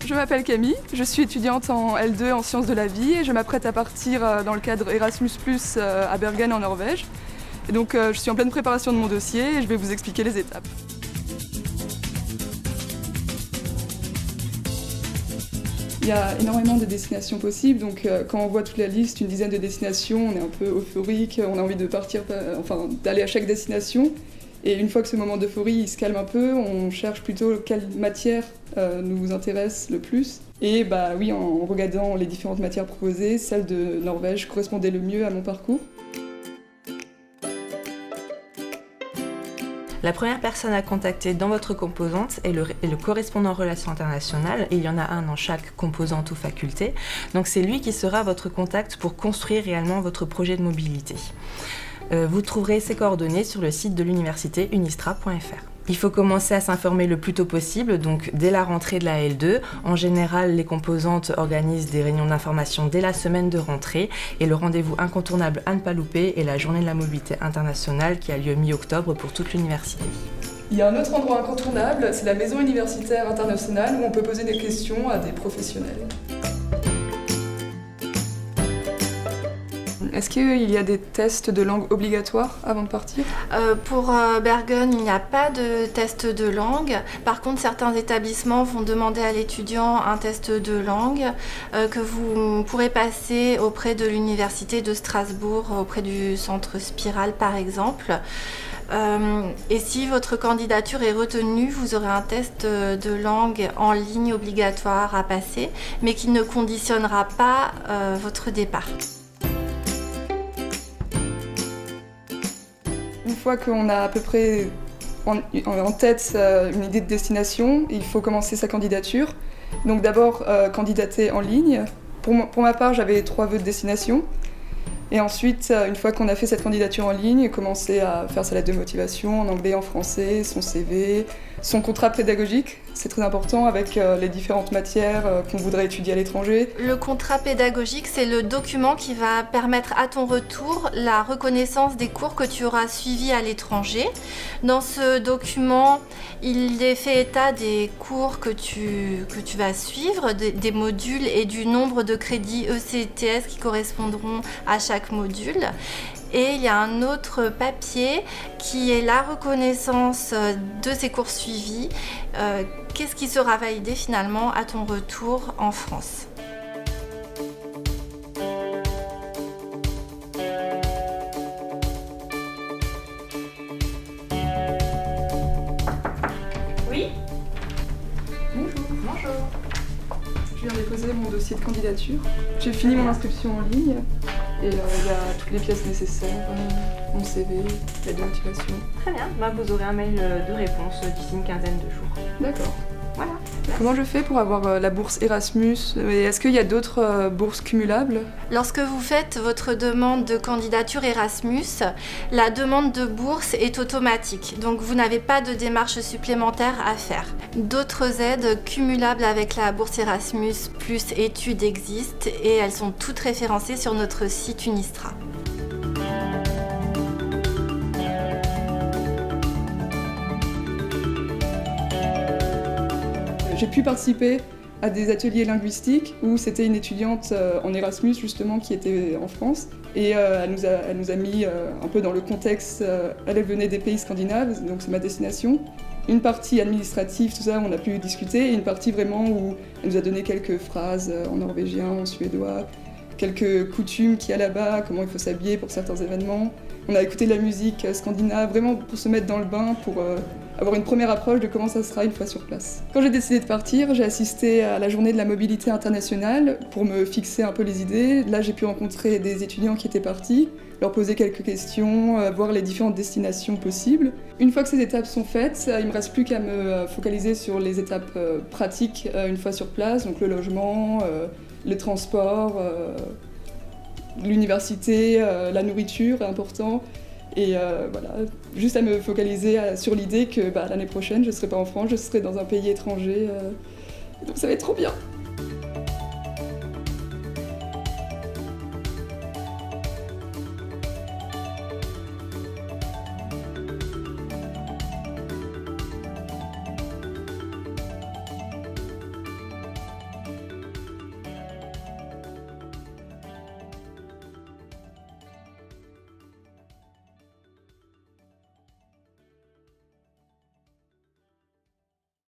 Je m'appelle Camille, je suis étudiante en L2 en sciences de la vie et je m'apprête à partir dans le cadre Erasmus+ à Bergen en Norvège. Et donc je suis en pleine préparation de mon dossier et je vais vous expliquer les étapes. Il y a énormément de destinations possibles, donc quand on voit toute la liste, une dizaine de destinations, on est un peu euphorique, on a envie de partir, d'aller à chaque destination. Et une fois que ce moment d'euphorie il se calme un peu, on cherche plutôt quelle matière nous intéresse le plus. Et oui, en regardant les différentes matières proposées, celle de Norvège correspondait le mieux à mon parcours. La première personne à contacter dans votre composante est le correspondant relations internationales, et il y en a un dans chaque composante ou faculté. Donc c'est lui qui sera votre contact pour construire réellement votre projet de mobilité. Vous trouverez ses coordonnées sur le site de l'université unistra.fr. Il faut commencer à s'informer le plus tôt possible, donc dès la rentrée de la L2. En général, les composantes organisent des réunions d'information dès la semaine de rentrée, et le rendez-vous incontournable à ne pas louper est la journée de la mobilité internationale qui a lieu mi-octobre pour toute l'université. Il y a un autre endroit incontournable, c'est la maison universitaire internationale où on peut poser des questions à des professionnels. Est-ce qu'il y a des tests de langue obligatoires avant de partir ? Pour Bergen, il n'y a pas de test de langue. Par contre, certains établissements vont demander à l'étudiant un test de langue que vous pourrez passer auprès de l'université de Strasbourg, auprès du centre Spiral par exemple. Et si votre candidature est retenue, vous aurez un test de langue en ligne obligatoire à passer, mais qui ne conditionnera pas votre départ. Une fois qu'on a à peu près en tête une idée de destination, il faut commencer sa candidature. Donc d'abord candidater en ligne. Pour ma part, j'avais 3 vœux de destination. Et ensuite, une fois qu'on a fait cette candidature en ligne, commencer à faire sa lettre de motivation en anglais, en français, son CV, son contrat pédagogique, c'est très important avec les différentes matières qu'on voudrait étudier à l'étranger. Le contrat pédagogique, c'est le document qui va permettre à ton retour la reconnaissance des cours que tu auras suivis à l'étranger. Dans ce document, il est fait état des cours que tu vas suivre, des modules et du nombre de crédits ECTS qui correspondront à chaque module. Et il y a un autre papier qui est la reconnaissance de ces cours suivis. Qu'est-ce qui sera validé finalement à ton retour en France ? Oui ? Bonjour. Je viens déposer mon dossier de candidature. J'ai fini mon inscription en ligne et il y a toutes les pièces nécessaires, mon CV, la motivation. Très bien, vous aurez un mail de réponse d'ici une quinzaine de jours. D'accord. Voilà. Comment je fais pour avoir la bourse Erasmus ? Et est-ce qu'il y a d'autres bourses cumulables ? Lorsque vous faites votre demande de candidature Erasmus, la demande de bourse est automatique, donc vous n'avez pas de démarche supplémentaire à faire. D'autres aides cumulables avec la bourse Erasmus plus études existent et elles sont toutes référencées sur notre site Unistra. J'ai pu participer à des ateliers linguistiques où c'était une étudiante en Erasmus justement qui était en France et elle nous a mis un peu dans le contexte, elle venait des pays scandinaves, donc c'est ma destination. Une partie administrative, tout ça, on a pu discuter, et une partie vraiment où elle nous a donné quelques phrases en norvégien, en suédois, quelques coutumes qu'il y a là-bas, comment il faut s'habiller pour certains événements. On a écouté de la musique scandinave, vraiment pour se mettre dans le bain, pour avoir une première approche de comment ça sera une fois sur place. Quand j'ai décidé de partir, j'ai assisté à la journée de la mobilité internationale pour me fixer un peu les idées. Là, j'ai pu rencontrer des étudiants qui étaient partis, leur poser quelques questions, voir les différentes destinations possibles. Une fois que ces étapes sont faites, il ne me reste plus qu'à me focaliser sur les étapes pratiques une fois sur place, donc le logement, les transports, l'université, la nourriture est important. Et voilà, juste à me focaliser sur l'idée que l'année prochaine, je ne serai pas en France, je serai dans un pays étranger. Donc ça va être trop bien.